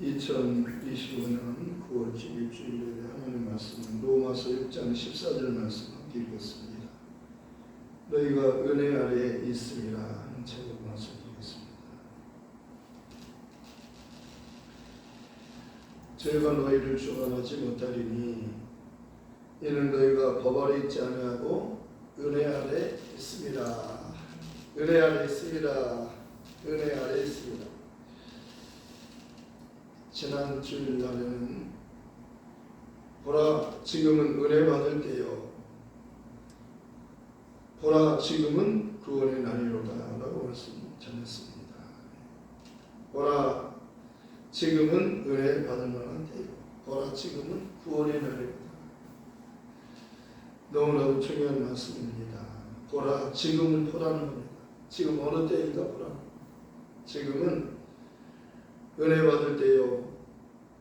2025년 9월 10일 주일에 하나님 말씀은 로마서 6장 14절 말씀 함께 읽겠습니다. 너희가 은혜 아래에 있음이라 하는 제목 말씀 드리겠습니다. 죄가 너희를 주관하지 못하리니 이는 너희가 법 아래 있지 아니하고 은혜 아래 있음이라. 은혜 아래 있음이라. 은혜 아래 있습니다. 지난 주일날에는 보라 지금은 은혜 받을 때요, 보라 지금은 구원의 날이로다 라고 말씀 전했습니다. 보라 지금은 은혜 받을 만한 때요, 보라 지금은 구원의 날이로다. 너무나도 중요한 말씀입니다. 보라 지금은 보라는 겁니다. 지금 어느 때인가 보라. 지금은 은혜 받을 때요,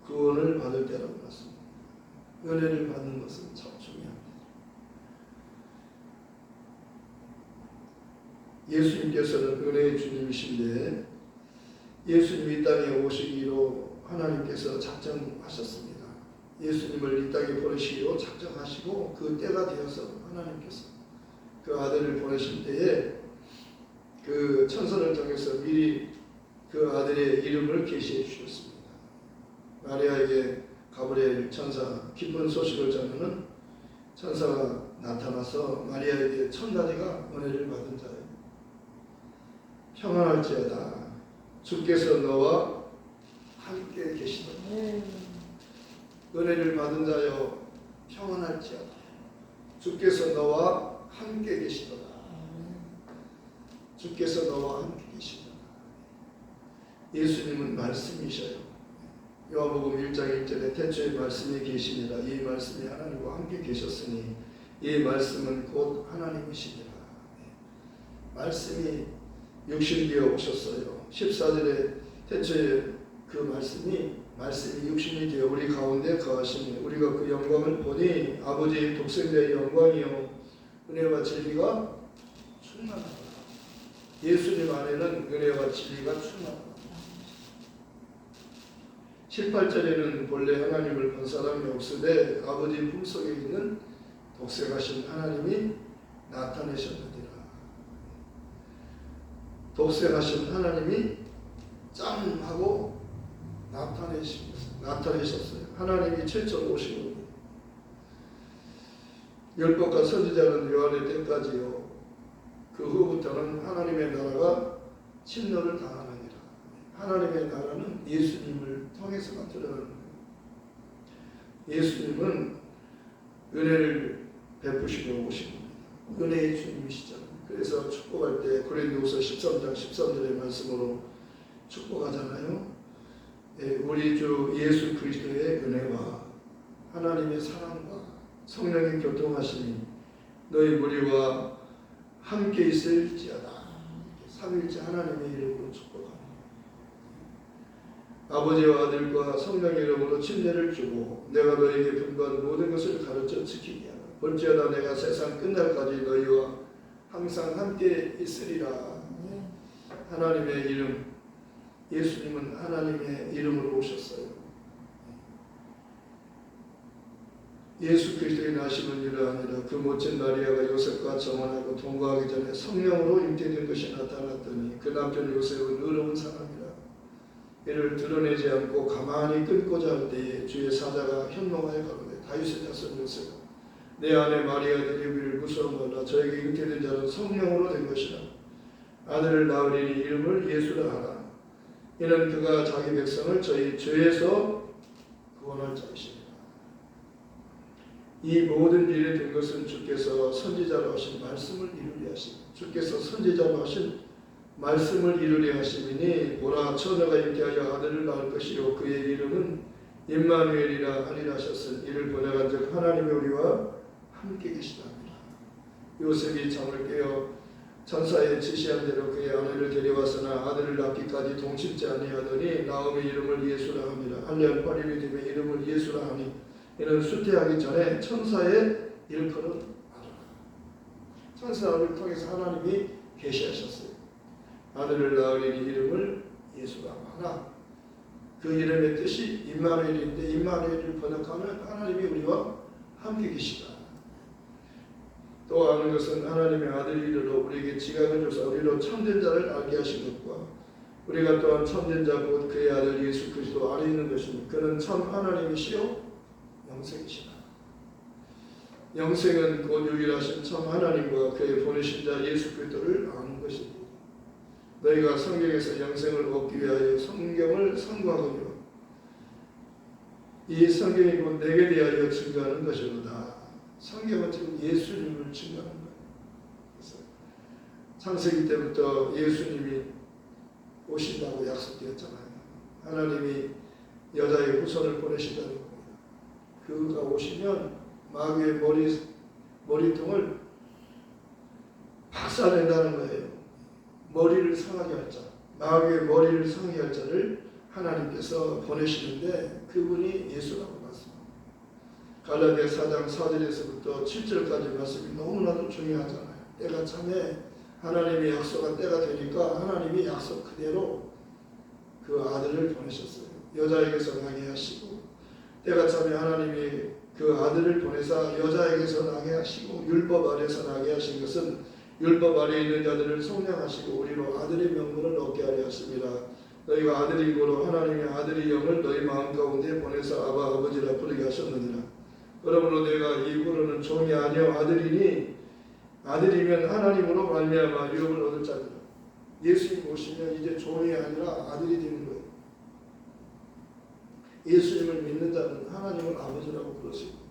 구원을 받을 때라고 말씀합니다. 은혜를 받는 것은 참 중요합니다. 예수님께서는 은혜의 주님이신데 예수님이 이 땅에 오시기로 하나님께서 작정하셨습니다. 예수님을 이 땅에 보내시기로 작정하시고 그 때가 되어서 하나님께서 그 아들을 보내실 때에 그 천사를 통해서 미리 그 아들의 이름을 계시해 주셨습니다. 마리아에게 가브리엘 천사 기쁜 소식을 전하는 천사가 나타나서 마리아에게 천 가지가 은혜를 받은 자여 평안할지어다. 주께서 너와 함께 계시도다. 은혜를 받은 자여 평안할지어다. 주께서 너와 함께 계시도다. 주께서 너와 함께 계시도다. 예수님은 말씀이셔요. 요한복음 1장 1절에 태초에 말씀이 계시니라. 이 말씀이 하나님과 함께 계셨으니 이 말씀은 곧 하나님이시니라. 말씀이 육신되어 오셨어요. 14절에 태초에 그 말씀이 육신이 되어 우리 가운데 거하시니 우리가 그 영광을 보니 아버지의 독생자의 영광이요 은혜와 진리가 충만하다. 예수님 안에는 은혜와 진리가 충만하다. 7, 8절에는 본래 하나님을 본 사람이 없으되 아버지 품속에 있는 독생하신 하나님이 나타내셨느니라. 독생하신 하나님이 짱 하고 나타내셨어요. 하나님이 최초로 오신 겁니다. 율법과 선지자는 요한의 때까지요. 그 후부터는 하나님의 나라가 침노를 당하느니라. 하나님의 나라는 예수님을 통해서만 드러나는 거예요. 예수님은 은혜를 베푸시려 오신 겁니다. 은혜의 주님이시잖아요. 그래서 축복할 때 고린도후서 13장 13절의 말씀으로 축복하잖아요. 우리 주 예수 그리스도의 은혜와 하나님의 사랑과 성령의 교통하심이 너희 무리와 함께 있을지어다. 삼위일체 하나님의 이름으로 축복합니다. 아버지와 아들과 성령의 이름으로 침례를 주고 내가 너희에게 분부한 모든 것을 가르쳐 지키게 하라. 볼지어다 내가 세상 끝날까지 너희와 항상 함께 있으리라. 하나님의 이름, 예수님은 하나님의 이름으로 오셨어요. 예수 그리스도의 나심은 이러하니라. 그 모친 마리아가 요셉과 정혼하고 동거하기 전에 성령으로 잉태된 것이 나타났더니 그 남편 요셉은 의로운 사람이라. 이를 드러내지 않고 가만히 끊고자 할 때에 주의 사자가 현몽하여 가로되 다윗의 자손 요셉아 내 아내 마리아 데리기를 무서워 말라. 저에게 잉태된 자는 성령으로 된 것이라. 아들을 낳으리니 이름을 예수라 하라. 이는 그가 자기 백성을 저희 죄에서 구원할 자이시니라. 이 모든 일이 된 것은 주께서 선지자로 하신 말씀을 이루려 하심. 주께서 선지자로 하신 말씀을 이루려 하심이니 보라 처녀가 잉태하여 아들을 낳을 것이요 그의 이름은 임마누엘이라 하리라 하셨으니 이를 번역한 즉 하나님이 우리와 함께 계시답니다. 요셉이 잠을 깨어 천사의 지시한 대로 그의 아내를 데려왔으나 아들을 낳기까지 동침지 아니하더니 나음의 이름을 예수라 하니라. 1년 8일이 되면 이름을 예수라 하니 이는 수태하기 전에 천사의 일컬은 알아라. 천사를 통해서 하나님이 계시하셨어요. 아들을 낳으리니 이름을 예수라 하나. 그 이름의 뜻이 임마누엘인데 임마누엘을 번역하면 하나님이 우리와 함께 계시다. 또 아는 것은 하나님의 아들이 이르러 우리에게 지각을 줘서 우리로 참된 자를 알게 하신 것과 우리가 또한 참된 자 곧 그의 아들 예수 그리스도 안에 있는 것이니 그는 참 하나님이시요 영생이시다. 영생은 곧 유일하신 참 하나님과 그의 보내신 자 예수 그리스도를 아는 것입니다. 너희가 성경에서 영생을 얻기 위하여 성경을 상고하거니와 이 성경이 곧 내게 대하여 증거하는 것이로다. 성경은 지금 예수님을 증거하는 거예요. 그래서 창세기 때부터 예수님이 오신다고 약속되었잖아요. 하나님이 여자의 후손을 보내신다는 겁니다. 그가 오시면 마귀의 머리통을 박살낸다는 거예요. 머리를 상하게 할 자, 마귀의 머리를 상하게 할 자를 하나님께서 보내시는데 그분이 예수라고 말씀합니다. 갈라디아 4장 4절에서부터 7절까지 말씀이 너무나도 중요하잖아요. 때가 참에 하나님이 약속한 때가 되니까 하나님이 약속 그대로 그 아들을 보내셨어요. 여자에게서 나게 하시고 때가 참에 하나님이 그 아들을 보내사 여자에게서 나게 하시고 율법 아래에서 나게 하신 것은 율법 아래에 있는 자들을 속량하시고 우리로 아들의 명분을 얻게 하려 하십니다. 너희가 아들이고로 하나님의 아들의 영을 너희 마음 가운데 보내사 아바 아버지라 부르게 하셨느니라. 그러므로 내가 이후로는 종이 아니요 아들이니 아들이면 하나님으로 말미암아 유업을 얻을 자니라. 예수님 오시면 이제 종이 아니라 아들이 되는 거예요. 예수님을 믿는 자는 하나님을 아버지라고 부르시고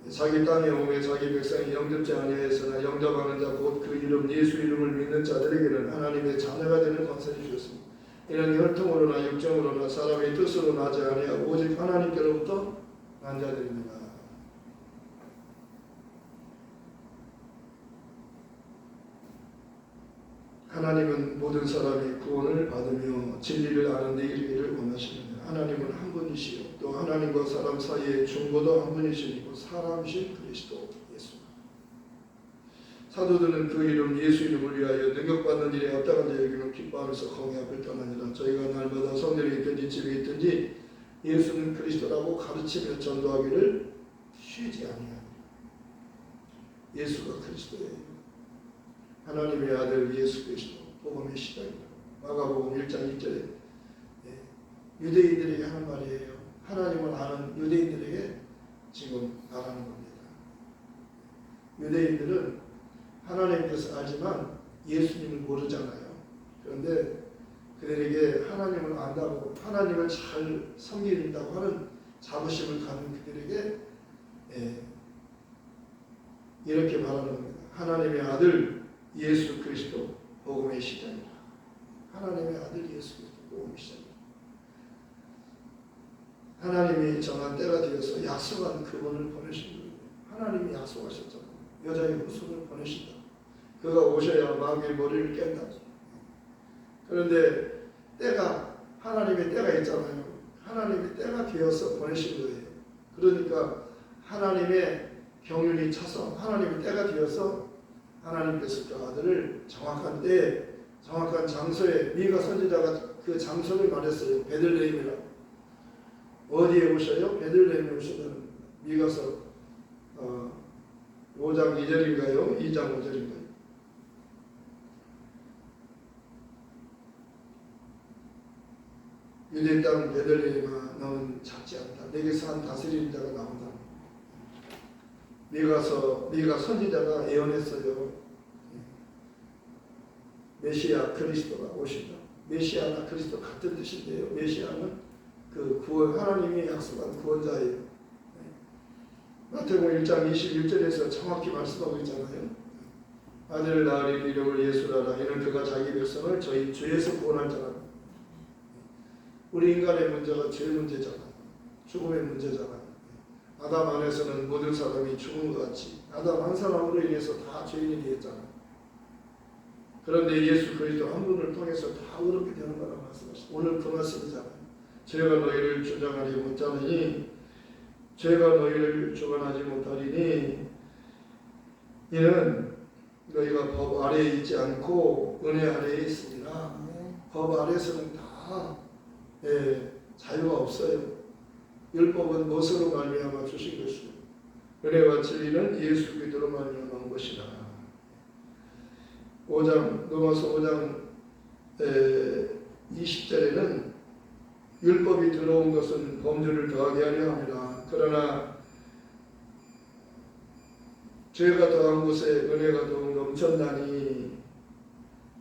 자기 땅에 오매 자기 백성이 영접지 아니하였으나 영접하는 자 곧 그 이름 예수 이름을 믿는 자들에게는 하나님의 자녀가 되는 권세를 주셨습니다. 이는 혈통으로나 육정으로나 사람의 뜻으로 나지 아니하고 오직 하나님께로부터 난 자들입니다. 하나님은 모든 사람이 구원을 받으며 진리를 아는 데 이르기를 원하시느냐. 하나님은 한 분이시요 또 하나님과 사람 사이에 중보도 한 분이시고 사람이신 그리스도 예수. 사도들은 그 이름 예수 이름을 위하여 능력받는 일에 합당한 자에게는 기뻐하면서 공의 앞을 떠나니라. 저희가 날마다 성전에 있든지 집에 있든지 예수는 그리스도라고 가르치며 전도하기를 쉬지 아니하니라. 예수가 그리스도예요. 하나님의 아들 예수 그리스도 복음의 시작이다. 마가복음 1장 1절에 유대인들에게 하는 말이에요. 하나님을 아는 유대인들에게 지금 말하는 겁니다. 유대인들은 하나님께서 알지만 예수님을 모르잖아요. 그런데 그들에게 하나님을 안다고 하나님을 잘 섬긴다고 하는 자부심을 가진 그들에게 이렇게 말하는 겁니다. 하나님의 아들 예수 그리스도 복음의 시작이다. 하나님의 아들 예수 그리스도 복음의 시작이다. 하나님이 정한 때가 되어서 약속한 그분을 보내신 거예요. 하나님이 약속하셨잖아요. 여자의 후손을 보내신다. 그가 오셔야 마귀의 머리를 깬다. 그런데 때가 하나님의 때가 있잖아요. 하나님의 때가 되어서 보내신 거예요. 그러니까 하나님의 경륜이 차서 하나님의 때가 되어서 하나님께서 그 아들을 정확한 때에 정확한 장소에 미가 선지자가 그 장소를 말했어요. 베들레헴이라고. 어디에 오셔요? 베들레헴에 오시는 미가서 5장 2절인가요? 2장 5절인가요? 유대 땅 베들레헴아 너는 작지 않다. 내게서 한 다스리는 자가 나온다. 미가 선지자가 예언했어요. 메시아 그리스도가 오신다. 메시아나 그리스도 같은 뜻인데요. 메시아는 그 구원 하나님이 약속한 구원자예요. 마태복음 1장 21절에서 정확히 말씀하고 있잖아요. 아들을 낳으리 이름을 예수라라. 이는 그가 자기 백성을 저희 죄에서 구원할 자라. 우리 인간의 문제가 죄 문제잖아요. 죽음의 문제잖아요. 아담 안에서는 모든 사람이 죽은 것 같이 아담 한 사람으로 인해서 다 죄인이 되었잖아요. 그런데 예수 그리스도 한 분을 통해서 다 그렇게 되는 거라고 말씀하셨어요. 오늘 그 말씀이잖아요. 죄가 너희를 주장하지 못하느니 죄가 너희를 주관하지 못하리니 이는 너희가 법 아래에 있지 않고 은혜 아래에 있으리라. 법 아래에서는 다 자유가 없어요. 율법은 무엇으로 말미암아 주신 것이요 은혜와 진리는 예수 그리스도로 말미암아 온 것이라. 5장 로마서 5장 20절에는 율법이 들어온 것은 범죄를 더하게 하려 함이라. 그러나 죄가 더한 곳에 은혜가 더욱 넘쳤나니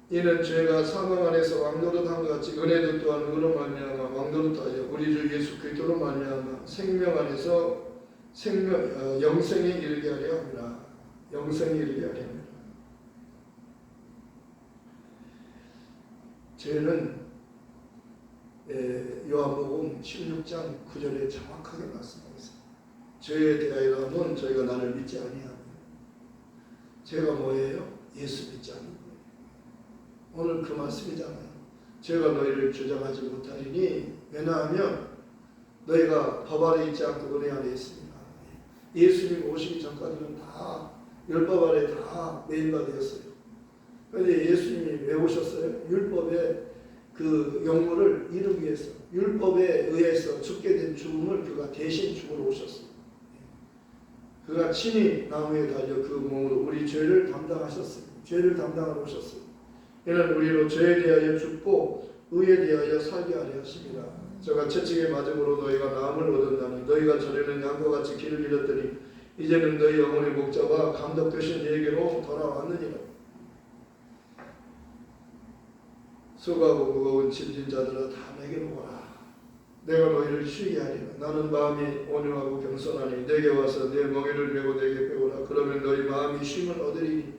이는 죄가 사망 안에서 왕노릇한 것 같이 은혜도 또한 의로 말미암아 왕노릇하여 우리 주 예수 그리스도로 말미암아 생명 안에서 영생에 이르게 하려 합니다. 영생에 이르게 하려 합니다. 죄는 요한복음 16장 9절에 정확하게 말씀하고 있습니다. 죄에 대하여는 저희가 나를 믿지 아니하며 죄가 뭐예요? 예수 믿지 않는 거예요. 오늘 그 말씀이잖아요. 죄가 너희를 주장하지 못하리니 왜냐하면 너희가 법 아래 있지 않고 은혜 안에 있습니다. 예수님 오시기 전까지는 다 율법 아래 다 매인받았어요. 그런데 예수님이 왜 오셨어요? 율법의 그 용무를 이루기 위해서 율법에 의해서 죽게 된 죽음을 그가 대신 죽으러 오셨어요. 그가 친히 나무에 달려 그 몸으로 우리 죄를 담당하셨어요. 죄를 담당하러 오셨어요. 이는 우리로 죄에 대하여 죽고 의에 대하여 살게 하려 하십니다. 저가 채찍에 맞음으로 너희가 나음을 얻었나니 너희가 전에는 양과 같이 길을 잃었더니 이제는 너희 영혼의 목자와 감독 되신 너에게로 돌아왔느니라. 수고하고 무거운 짐진 자들아 다 내게로 오라. 내가 너희를 쉬게 하리라. 나는 마음이 온유하고 겸손하니 내게 와서 내 멍에를 메고 내게 배우라. 그러면 너희 마음이 쉼을 얻으리니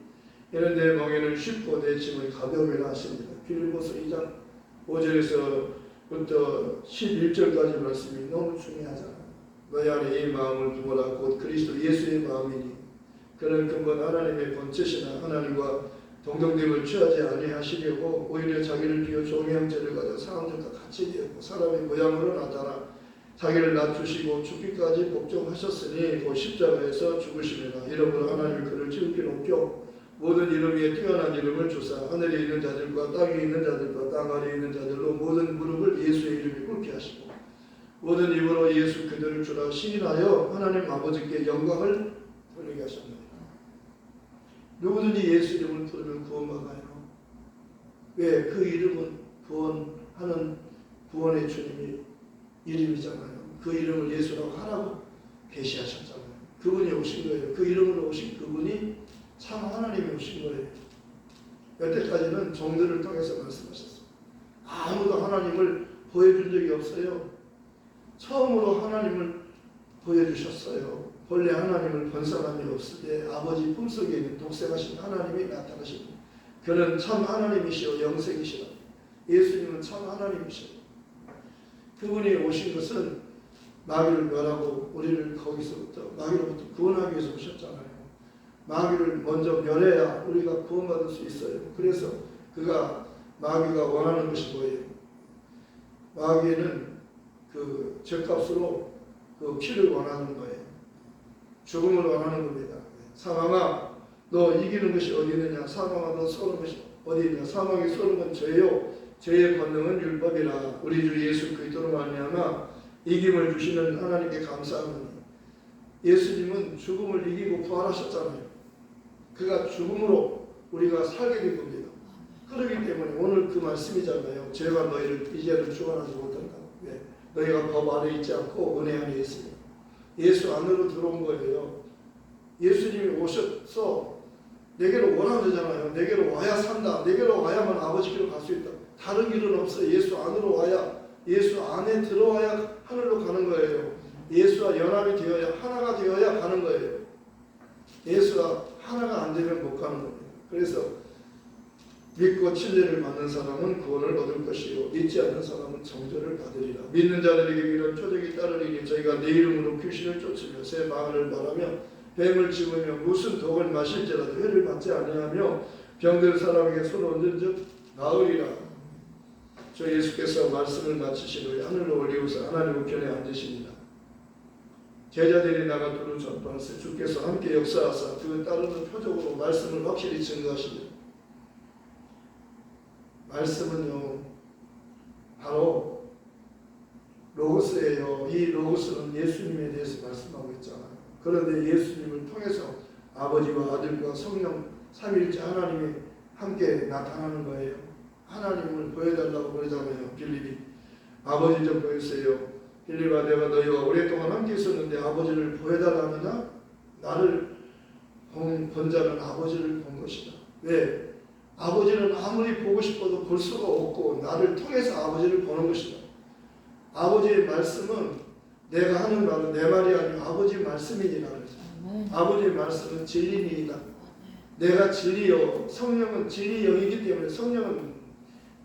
이는 내 멍에는 쉽고 내 짐은 가벼움이라 하십니다. 빌립보서 2장 5절에서부터 11절까지 말씀이 너무 중요하잖아요. 너희 안에 이 마음을 두어라. 곧 그리스도 예수의 마음이니 그는 근본 하나님의 본체시나 하나님과 동등됨을 취하지 아니하시려고 오히려 자기를 비워 종의 형체를 가져 사람들과 같이 되었고 사람의 모양으로 나타나 자기를 낮추시고 죽기까지 복종하셨으니 곧 십자가에서 죽으시리라. 이러므로 하나님이 그를 지극히 높여 모든 이름 위에 뛰어난 이름을 주사 하늘에 있는 자들과 땅에 있는 자들과 땅 아래에 있는 자들로 모든 무릎을 예수의 이름에 꿇게 하시고 모든 입으로 예수 그들을 주라 시인하여 하나님 아버지께 영광을 돌리게 하셨나이다. 누구든지 예수 이름을 부르면 구원받아요. 왜? 그 이름은 구원하는 구원의 주님이 이름이잖아요. 그 이름을 예수라고 하라고 계시하셨잖아요. 그분이 오신 거예요. 그 이름으로 오신 그분이 참 하나님이 오신 거예요. 여태까지는 종들을 통해서 말씀하셨어요. 아무도 하나님을 보여준 적이 없어요. 처음으로 하나님을 보여주셨어요. 본래 하나님을 본 사람이 없으되 아버지 품속에 있는 독생하신 하나님이 나타나십니다. 그는 참 하나님이시오 영생이시라. 예수님은 참 하나님이시오. 그분이 오신 것은 마귀를 멸하고 우리를 거기서부터 마귀로부터 구원하기 위해서 오셨잖아요. 마귀를 먼저 멸해야 우리가 구원받을 수 있어요. 그래서 마귀가 원하는 것이 뭐예요? 마귀는 그 죄값으로 그 피를 원하는 거예요. 죽음을 원하는 겁니다. 사망아 너 이기는 것이 어디 있느냐? 사망아 너 쏘는 것이 어디 있느냐? 사망이 쏘는 건 죄요. 죄의 권능은 율법이라. 우리 주 예수 그리스도로 말미암아 이김을 주시는 하나님께 감사합니다. 예수님은 죽음을 이기고 부활하셨잖아요. 그가 죽음으로 우리가 살게 된 겁니다. 그렇기 때문에 오늘 그 말씀이잖아요. 죄가 너희를 이제는 주관하지 못한다. 왜? 너희가 법 안에 있지 않고 은혜 안에 있으니 예수 안으로 들어온 거예요. 예수님이 오셔서 내게로 오라 그러잖아요. 내게로 와야 산다. 내게로 와야만 아버지께로 갈 수 있다. 다른 길은 없어요. 예수 안으로 와야, 예수 안에 들어와야 하늘로 가는 거예요. 예수와 연합이 되어야, 하나가 되어야 가는 거예요. 예수와 하나가 안 되면 못 가는 겁니다. 그래서 믿고 진리를 받는 사람은 구원을 얻을 것이요 믿지 않는 사람은 정죄를 받으리라. 믿는 자들에게 이런 표적이 따르리니 저희가 내 이름으로 귀신을 쫓으며 새 마을을 말하며 뱀을 집으며 무슨 독을 마실지라도 해를 받지 아니하며 병든 사람에게 손을 얹은 즉 나으리라. 저 예수께서 말씀을 마치신 후에 하늘로 올리우사 하나님 우편에 앉으십니다. 제자들이 나가 두루 전파하세 주께서 함께 역사하사 그 따르는 표적으로 말씀을 확실히 증거하시니 말씀은요 바로 로고스예요. 이 로고스는 예수님에 대해서 말씀하고 있잖아요. 그런데 예수님을 통해서 아버지와 아들과 성령 삼위일체 하나님이 함께 나타나는 거예요. 하나님을 보여달라고 그러잖아요. 빌립이 아버지 좀 보여주세요. 빌립아, 내가 너희와 오랫동안 함께 있었는데 아버지를 보여달라 하느냐? 나를 본 자는 아버지를 본 것이다. 왜? 아버지는 아무리 보고 싶어도 볼 수가 없고 나를 통해서 아버지를 보는 것이다. 아버지의 말씀은 내가 하는 말은 내 말이 아니고 아버지의 말씀이니라 그랬어요. 아버지의 말씀은 진리니이다. 내가 진리요, 성령은 진리 영이기 때문에 성령은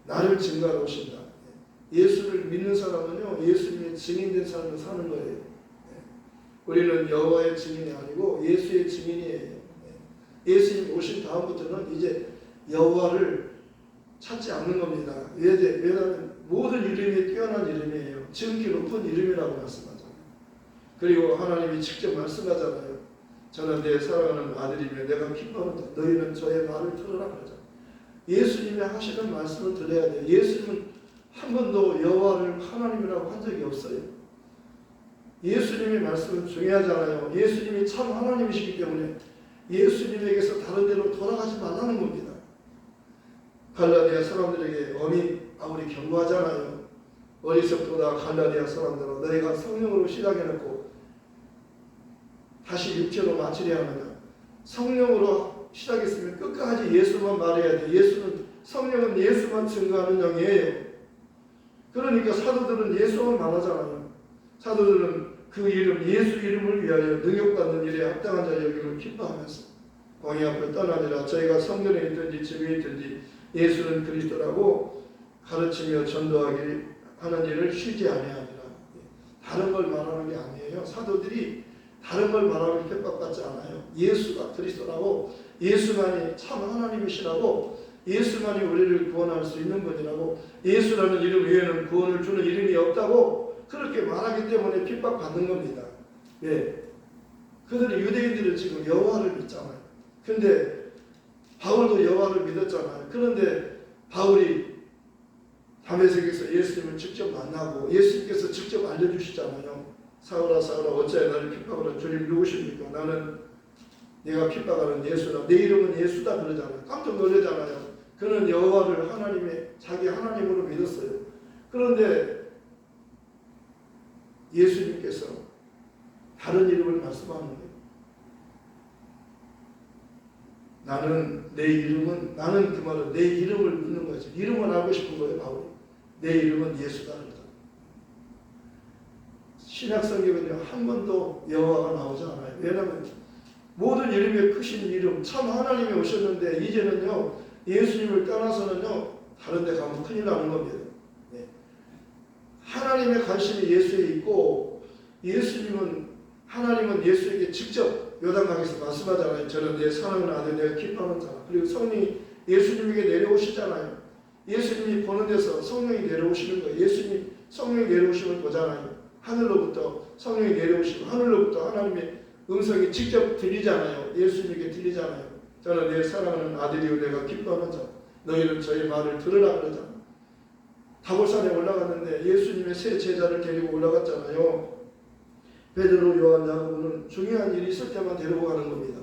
나를 증거하러 오신다. 예수를 믿는 사람은요, 예수님의 증인된 삶을 사는 거예요. 우리는 여호와의 증인이 아니고 예수의 증인이에요. 예수님 오신 다음부터는 이제 여호와를 찾지 않는 겁니다. 왜냐하면 모든 이름이 뛰어난 이름이에요. 지극히 높은 이름이라고 말씀하잖아요. 그리고 하나님이 직접 말씀하잖아요. 저는 내 사랑하는 아들이며 내가 기뻐하는 너희는 저의 말을 들으라 그러잖아요. 예수님이 하시는 말씀을 들어야 돼요. 예수님은 한 번도 여호와를 하나님이라고 한 적이 없어요. 예수님의 말씀은 중요하잖아요. 예수님이 참 하나님이시기 때문에 예수님에게서 다른 데로 돌아가지 말라는 겁니다. 갈라디아 사람들에게 어미 바울이 경고하잖아요. 어리석도다 갈라디아 사람들아, 너희가 성령으로 시작해놓고 다시 육체로 마치려 하느냐. 성령으로 시작했으면 끝까지 예수만 말해야 돼. 성령은 예수만 증거하는 영이에요. 그러니까 사도들은 예수만 말하잖아요. 사도들은 그 이름, 예수 이름을 위하여 능력받는 일에 합당한 자 여김을 기뻐하면서 광야 앞을 떠나니라. 저희가 성전에 있든지 집에 있든지 예수는 그리스도라고 가르치며 전도하기 하는 일을 쉬지 아니하니라. 다른 걸 말하는 게 아니에요. 사도들이 다른 걸 말하면 핍박받지 않아요. 예수가 그리스도라고, 예수만이 참 하나님이시라고, 예수만이 우리를 구원할 수 있는 분이라고, 예수라는 이름 외에는 구원을 주는 이름이 없다고 그렇게 말하기 때문에 핍박받는 겁니다. 왜? 그들이 유대인들은 지금 여호와를 믿잖아요. 근데 바울도 여호와를 믿었잖아요. 그런데 바울이 다메섹에서 예수님을 직접 만나고 예수님께서 직접 알려주시잖아요. 사울아 사울아 어찌하여 나를 핍박하라. 주님 누구십니까? 나는 내가 핍박하는 예수다. 내 이름은 예수다 그러잖아요. 깜짝 놀라잖아요. 그는 여호와를 자기 하나님으로 믿었어요. 그런데 예수님께서 다른 이름을 말씀하는 거예요. 나는 그 말은 내 이름을 묻는 거죠. 이름을 알고 싶은 거예요, 바울이. 내 이름은 예수다 그러잖아요. 신약 성경은요, 한 번도 여호와가 나오지 않아요. 왜냐하면 모든 이름에 크신 이름, 참 하나님이 오셨는데 이제는요, 예수님을 떠나서는요, 다른 데 가면 큰일 나는 겁니다. 네. 하나님의 관심이 예수에 있고, 하나님은 예수에게 직접 요단강에서 말씀하잖아요. 저는 내 사랑하는 아들, 내가 기뻐하는 사람. 그리고 성령이 예수님에게 내려오시잖아요. 예수님이 보는 데서 성령이 내려오시는 거예요. 예수님이 성령이 내려오심을 보잖아요. 하늘로부터 성령이 내려오시고 하늘로부터 하나님의 음성이 직접 들리잖아요. 예수님에게 들리잖아요. 저는 내 사랑하는 아들이요 내가 기뻐하는 자. 너희는 저의 말을 들으라 그러잖아요. 다볼산에 올라갔는데 예수님의 세 제자를 데리고 올라갔잖아요. 베드로, 요한, 야고보는 중요한 일이 있을 때만 데리고 가는 겁니다.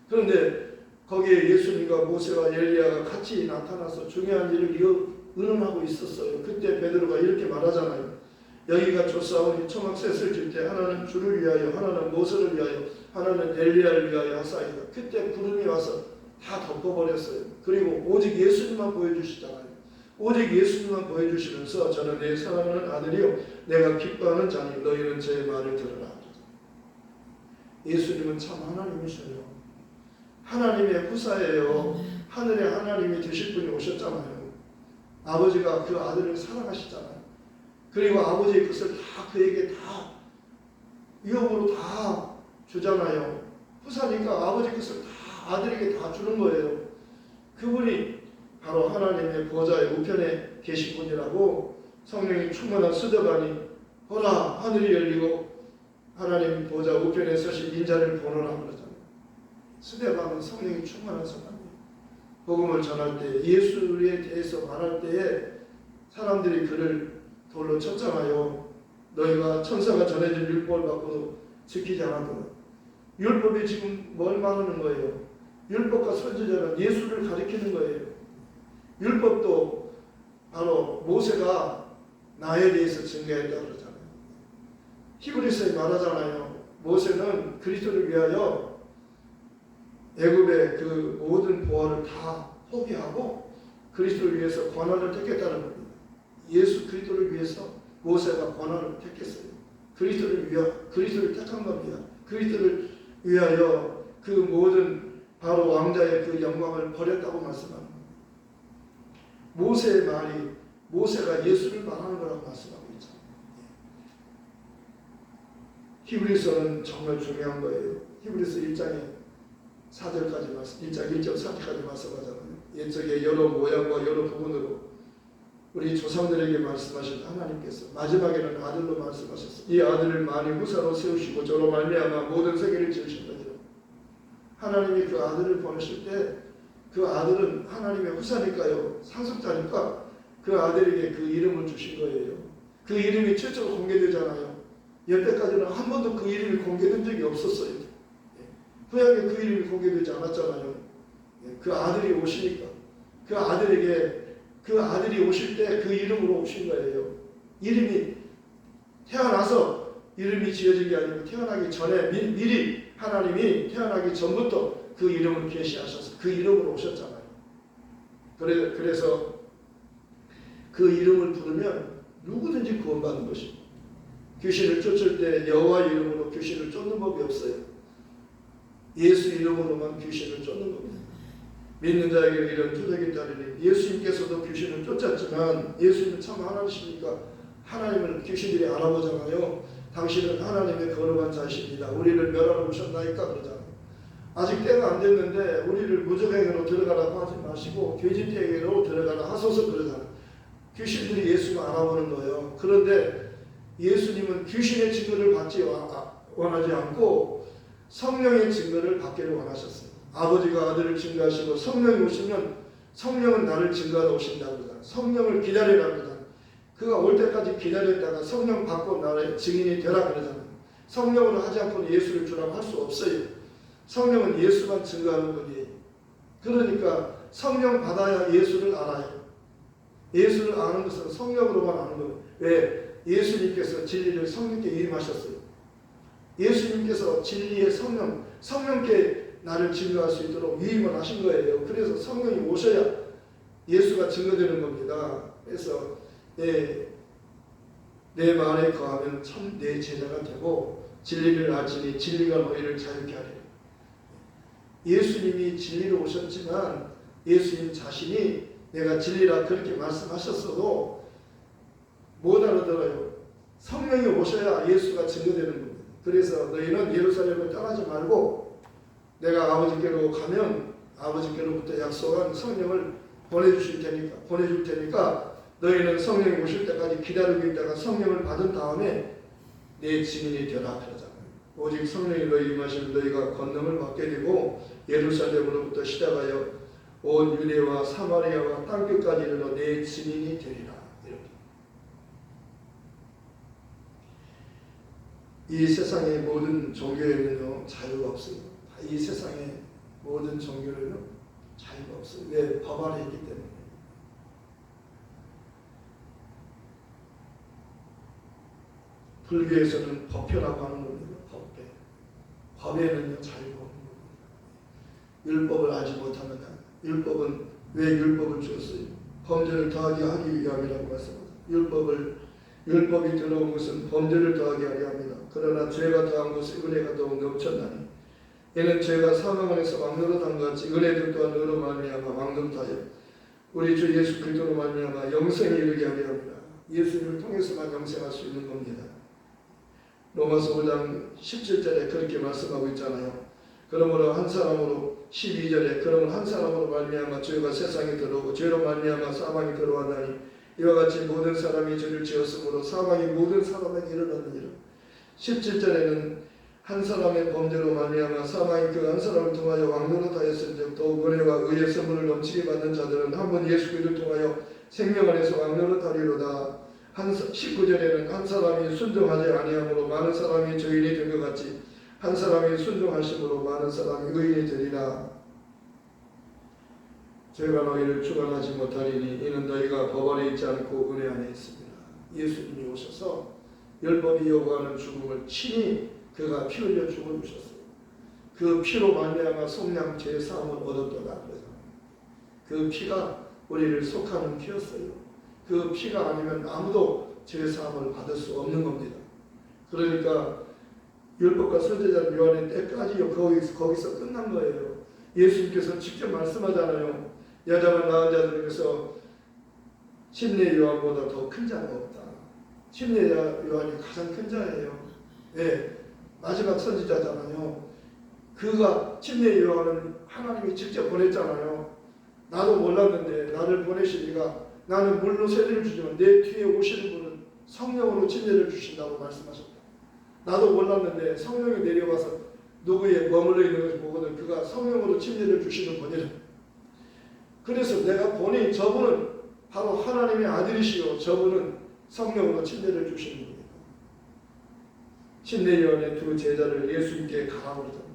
그런데 거기에 예수님과 모세와 엘리야가 같이 나타나서 중요한 일을 의논하고 있었어요. 그때 베드로가 이렇게 말하잖아요. 여기가 조사오니 초막셋을 줄 때 하나는 주를 위하여, 하나는 모세를 위하여, 하나는 엘리야를 위하여 하사이다. 그때 구름이 와서 다 덮어버렸어요. 그리고 오직 예수님만 보여주시잖아요. 오직 예수님만 보여주시면서 저는 내 사랑하는 아들이요 내가 기뻐하는 자니 너희는 제 말을 들으라. 예수님은 참 하나님이셔요. 하나님의 후사예요. 하늘의 하나님이 되실 분이 오셨잖아요. 아버지가 그 아들을 사랑하시잖아요. 그리고 아버지의 것을 다 그에게 다 위협으로 다 주잖아요. 후사니까 아버지 것을 다 아들에게 다 주는 거예요. 그분이 바로 하나님의 보좌의 우편에 계신 분이라고 성령이 충만한 스데반이 보라 하늘이 열리고 하나님 보좌 우편에 서신 인자를 보노라 그러잖아요. 스데반은 성령이 충만한 사람이에요. 복음을 전할 때 예수에 대해서 말할 때에 사람들이 그를 돌로 쳤잖아요. 너희가 천사가 전해준 율법을 받고도 지키지 않았구나. 율법이 지금 뭘 말하는 거예요? 율법과 선지자는 예수를 가리키는 거예요. 율법도 바로 모세가 나에 대해서 증거했다 그러잖아요. 히브리서에 말하잖아요. 모세는 그리스도를 위하여 애굽의 그 모든 보화를 다 포기하고 그리스도를 위해서 권한을 택했다는 겁니다. 예수 그리스도를 위해서 모세가 권한을 택했어요. 그리스도를 택한 겁니다. 그리스도를 위하여 그 모든 바로 왕자의 그 영광을 버렸다고 말씀합니다. 모세의 말이 모세가 예수를 말하는 거라고 말씀하고 있죠. 히브리서는 정말 중요한 거예요. 히브리서 1장에 4절까지 말씀, 1장 1절 4절까지 말씀하잖아요. 옛적에 여러 모양과 여러 부분으로 우리 조상들에게 말씀하신 하나님께서 마지막에는 아들로 말씀하셨어요. 이 아들을 만일 후사로 세우시고 저로 말미암아 모든 세계를 지으셨느니라. 하나님이 그 아들을 보내실 때 그 아들은 하나님의 후사니까요, 상속자니까 그 아들에게 그 이름을 주신 거예요. 그 이름이 최초로 공개되잖아요. 여태까지는 한 번도 그 이름이 공개된 적이 없었어요. 구약에 그 이름이 공개되지 않았잖아요. 그 아들이 오시니까 그 아들에게 그 아들이 오실 때 그 이름으로 오신 거예요. 이름이 태어나서 이름이 지어진 게 아니고 태어나기 전에 미리 하나님이 태어나기 전부터 그 이름을 계시하셔서 그 이름으로 오셨잖아요. 그래서 그 이름을 부르면 누구든지 구원받는 것입니다. 귀신을 쫓을 때 여호와 이름으로 귀신을 쫓는 법이 없어요. 예수 이름으로만 귀신을 쫓는 겁니다. 믿는 자에게 이런 투적이 따르니 예수님께서도 귀신을 쫓았지만 예수님은 참 하나님이시니까 하나님을 귀신들이 알아보잖아요. 당신은 하나님의 거룩한 자이십니다. 우리를 멸하러 오셨나이까 그러잖아요. 아직 때가 안 됐는데 우리를 무적행으로 들어가라고 하지 마시고 돼지태에게로 들어가라 하소서 그러잖아요. 귀신들이 예수를 알아보는 거예요. 그런데 예수님은 귀신의 증거를 받지 원하지 않고 성령의 증거를 받기를 원하셨어요. 아버지가 아들을 증거하시고 성령이 오시면 성령은 나를 증거하러 오신다고 그러잖아요. 성령을 기다리라고 그러잖아요. 그가 올 때까지 기다렸다가 성령 받고 나의 증인이 되라 그러잖아요. 성령으로 하지 않고는 예수를 주라고 할 수 없어요. 성령은 예수만 증거하는 분이에요. 그러니까 성령 받아야 예수를 알아요. 예수를 아는 것은 성령으로만 아는 거예요. 왜? 예수님께서 진리를 성령께 임하셨어요. 예수님께서 진리의 성령께 나를 증거할 수 있도록 위임을 하신 거예요. 그래서 성령이 오셔야 예수가 증거되는 겁니다. 그래서 내 말에 거하면 참 내 제자가 되고 진리를 알지니 진리가 너희를 자유케 하리라. 예수님이 진리로 오셨지만 예수님 자신이 내가 진리라 그렇게 말씀하셨어도 못 알아들어요. 성령이 오셔야 예수가 증거되는 겁니다. 그래서 너희는 예루살렘을 떠나지 말고 내가 아버지께로 가면 아버지께로부터 약속한 성령을 보내줄 테니까 너희는 성령이 오실 때까지 기다리고 있다가 성령을 받은 다음에 내 증인이 되라 그러잖아요. 오직 성령이 너희 임하시면 너희가 권능을 받게 되고 예루살렘으로부터 시작하여 온 유대와 사마리아와 땅끝까지 이르러 내 증인이 되리라. 이렇게. 이 세상의 모든 종교에는요 자유가 없어요. 이 세상의 모든 종교에는 자유가 없어요. 왜? 법 아래 있기 때문에. 불교에서는 법표라고 하는 겁니다. 법에는요 자유가 없는 겁니다. 율법을 알지 못하느냐. 율법은 왜 율법을 주었어요? 범죄를 더하게 하기 위함이라고 말씀합니다. 율법이 들어온 것은 범죄를 더하게 하려 합니다. 그러나 죄가 더한 것은 은혜가 더욱 넘쳤나니 이는 죄가 사망 안에서 왕노릇한 것 같이 은혜도 또한 의로 말미암아 왕노릇하여 우리 주 예수 그리스도로 말미암아 영생에 이르게 하려 합니다. 예수님을 통해서만 영생할 수 있는 겁니다. 로마서 5장 17절에 그렇게 말씀하고 있잖아요. 그러므로 한 사람으로 12절에 그러면 한 사람으로 말미암아 죄가 세상에 들어오고 죄로 말미암아 사망이 들어왔나니 이와 같이 모든 사람이 죄를 지었으므로 사망이 모든 사람에게 이르렀느니라. 17절에는 한 사람의 범죄로 말미암아 사망이 그 한 사람을 통하여 왕노릇하였은즉 더욱 은혜와 의의 선물을 넘치게 받는 자들은 한 번 예수 그리스도를 통하여 생명 안에서 왕노릇하리로다. 19절에는 한 사람이 순종하지 아니함으로 많은 사람이 죄인이 된 것 같이 한 사람이 순종하심으로 많은 사람이 의인이 되리라. 죄가 너희를 주관하지 못하리니 이는 너희가 법 안에 있지 않고 은혜 안에 있습니다. 예수님이 오셔서 율법이 요구하는 죽음을 친히 그가 피 흘려 죽어주셨어요. 그 피로 말미암아 속량 죄 사함을 얻었더라. 그 피가 우리를 속하는 피였어요. 그 피가 아니면 아무도 죄 사함을 받을 수 없는 겁니다. 그러니까 율법과 선지자 요한의 때까지요 거기서 끝난 거예요. 예수님께서 직접 말씀하잖아요. 여자가 낳은 자들 중에서 침례 요한보다 더 큰 자가 없다. 침례 요한이 가장 큰 자예요. 네, 마지막 선지자잖아요. 그가 침례 요한은 하나님이 직접 보냈잖아요. 나도 몰랐는데 나를 보내시니까 나는 물로 세례를 주지만 내 뒤에 오시는 분은 성령으로 침례를 주신다고 말씀하셨다. 나도 몰랐는데 성령이 내려와서 누구에 머물러 있는 것을 보거든 그가 성령으로 침례를 주시는 분이라. 그래서 내가 보니 저분은 바로 하나님의 아들이시요 저분은 성령으로 침례를 주시는 분이다. 침례 요한의 두 제자를 예수님께 가라고 그러잖아요.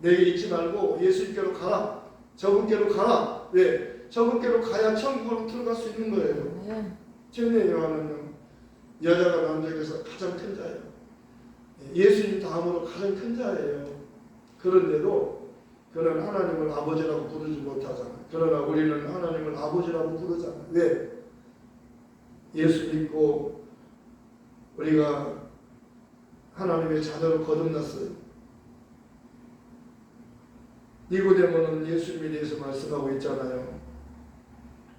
내게 있지 말고 예수님께로 가라. 저분께로 가라. 왜? 저분께로 가야 천국으로 들어갈 수 있는 거예요. 침례 요한은 여자가 남자에서 가장 큰 자예요. 예수님 다음으로 가장 큰 자예요. 그런데도 그는 하나님을 아버지라고 부르지 못하잖아요. 그러나 우리는 하나님을 아버지라고 부르잖아요. 왜? 예수 믿고 우리가 하나님의 자녀로 거듭났어요. 니고데모는 예수님에 대해서 말씀하고 있잖아요.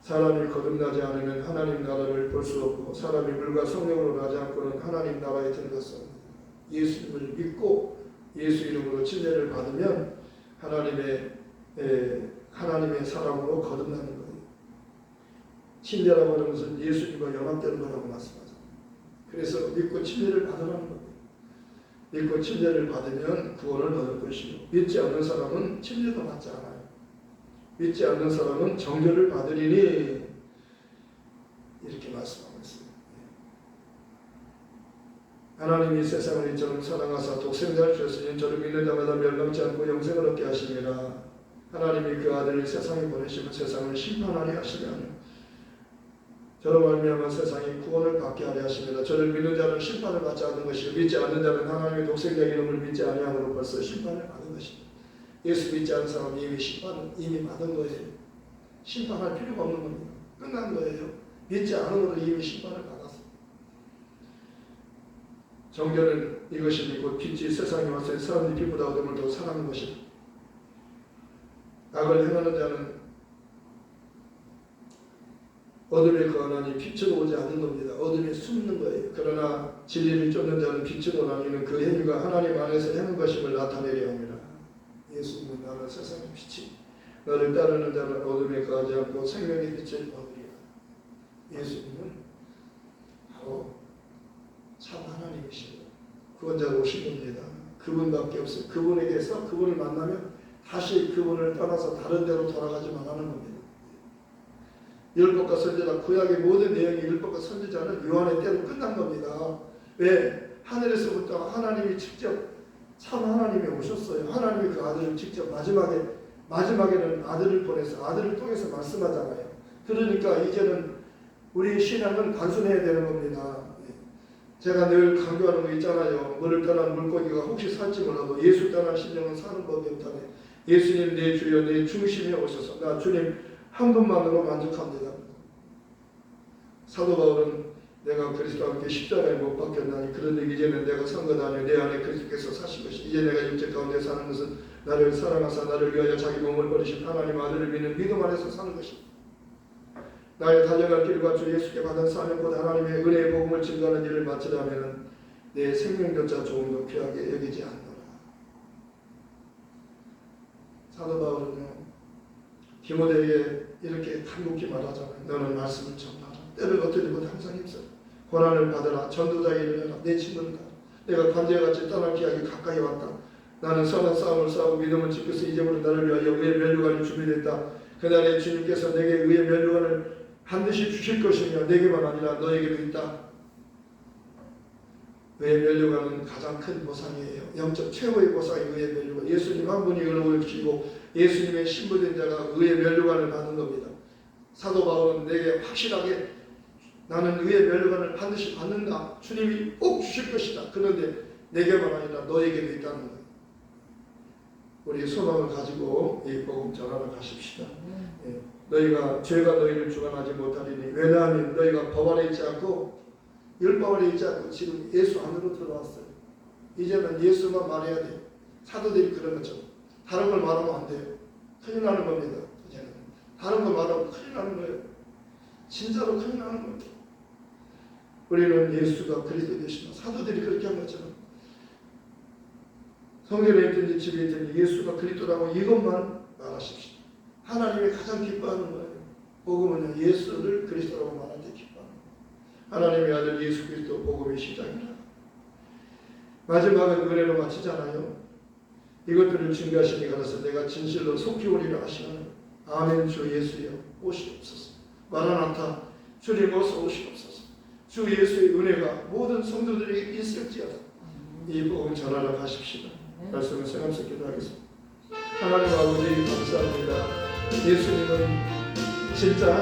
사람이 거듭나지 않으면 하나님 나라를 볼 수 없고 사람이 물과 성령으로 나지 않고는 하나님 나라에 들어갈 수 없습니다. 예수님을 믿고 예수 이름으로 침례를 받으면 하나님의 사람으로 거듭나는 거예요. 침례라고 하는 것은 예수님과 연합되는 거라고 말씀하죠. 그래서 믿고 침례를 받으라는 겁니다. 믿고 침례를 받으면 구원을 얻을 것이고 믿지 않는 사람은 침례도 받지 않아요. 믿지 않는 사람은 정죄를 받으리니 이렇게 말씀하고 있습니다. 하나님이 세상을 이처럼 사랑하사 독생자를 주셨으니 저를 믿는 자마다 멸망치 않고 영생을 얻게 하심이라. 하나님이 그 아들을 세상에 보내시면 세상을 심판하려 하시며 저로 말미암아 세상이 구원을 받게 하려 하십니다. 저를 믿는 자는 심판을 받지 않는 것이요 믿지 않는 자는 하나님의 독생자 이름을 믿지 아니함으로 벌써 심판을 받은 것입니다. 예수 믿지 않는 사람은 이미 심판을 이미 받은 거예요. 심판할 필요가 없는 겁니다. 끝난 거예요. 믿지 않은 것은 이미 심판을 받았어요. 정죄는 이것이 곧 빛이 세상에 왔을 때 사람들이 빛보다 어둠을 더 사랑하는 것입니다. 악을 행하는 자는 어둠에 거하나니 빛으로 오지 않는 겁니다. 어둠에 숨는 거예요. 그러나 진리를 쫓는 자는 빛으로 나뉘는 그 행위가 하나님 안에서 행한 것임을 나타내려 합니다. 예수님은 나는 세상의 빛이 너를 따르는 자는 어둠에 거하지 않고 생명의 빛을 얻으리라. 예수님은 바로 참 하나님이십니다. 구원자로 오신 겁니다. 그분밖에 없어요. 그분에게서 그분을 만나면 다시 그분을 떠나서 다른 데로 돌아가지 말라는 겁니다. 율법과 선지자 구약의 모든 내용이 율법과 선지자는 요한의 때로 끝난 겁니다. 왜? 하늘에서부터 하나님이 직접 참 하나님이 오셨어요. 하나님이 그 아들을 직접 마지막에는 아들을 보내서 아들을 통해서 말씀하잖아요. 그러니까 이제는 우리의 신앙은 단순해야 되는 겁니다. 제가 늘 강조하는 거 있잖아요. 물을 떠난 물고기가 혹시 살지 몰라도 예수 떠난 심령은 사는 법이 없다네. 예수님 내 주여 내 중심에 오셔서 나 주님 한 분만으로 만족합니다. 사도 바울은 내가 그리스도와 함께 십자가에 못 박혔나니 그런데 이제는 내가 산 것 아니요 내 안에 그리스도께서 사신 것이 이제 내가 육체 가운데 사는 것은 나를 사랑하사 나를 위하여 자기 몸을 버리신 하나님 아들을 믿는 믿음 안에서 사는 것입니다. 나의 달려갈 길과 주 예수께 받은 사명보다 하나님의 은혜의 복음을 증거하는 일을 마치려면 내 생명조차 조금도 귀하게 여기지 않노라. 사도 바울은요 디모데에게 이렇게 간곡히 말하잖아요. 너는 말씀을 전하라. 때를 얻으리 못 항상 힘써. 고난을 받으라. 전도자의 일을 해라. 내 친구를 가라. 내가 관제같이 떠날 기약이 가까이 왔다. 나는 선한 싸움을 싸우고 믿음을 지켜서 이제부터 나를 위하여 의의 면류관이 준비됐다. 그날에 주님께서 내게 의의 면류관을 반드시 주실 것이며 내게만 아니라 너에게도 있다. 의에 면류관은 가장 큰 보상이에요. 영적 최고의 보상이 의에 면류관. 예수님 한 분이 의를 지고 예수님의 신부된 자가 의에 면류관을 받는 겁니다. 사도 바울은 내게 확실하게 나는 의의 면류관을 반드시 받는다. 주님이 꼭 주실 것이다. 그런데 내게만 아니라 너에게도 있다는 거예요. 우리 소망을 가지고 이 복음 전하러 가십시다. 예. 너희가 죄가 너희를 주관하지 못하리니 왜냐하면 너희가 법 안에 있지 않고 율법 안에 있지 않고 지금 예수 안으로 들어왔어요. 이제는 예수만 말해야 돼요. 사도들이 그런 것처럼 다른 걸 말하면 안 돼요. 큰일 나는 겁니다. 이제는 다른 걸 말하면 큰일 나는 거예요. 진짜로 큰일 나는 거예요. 우리는 예수가 그리스도 되시나 사도들이 그렇게 한 것처럼 성전에 있든지 집에 있든지 예수가 그리스도라고 이것만 말하십시오. 하나님이 가장 기뻐하는 거예요. 복음은요, 예수를 그리스도라고 말할 때 기뻐합니다. 하나님의 아들 예수 그리스도 복음의 시작이라. 마지막은 은혜로 마치잖아요. 이것들을 증거하시니 가라서 내가 진실로 속히 오리라 하시는 아멘. 주 예수여 오시옵소서. 마라나타 주님 어서 오시옵소서. 주 예수의 은혜가 모든 성도들에게 있을지어다. 이 복음 전하러 가십시다. 말씀을 생각해서 기도하겠습니다. 하나님 아버지 감사합니다. 예수님은 진짜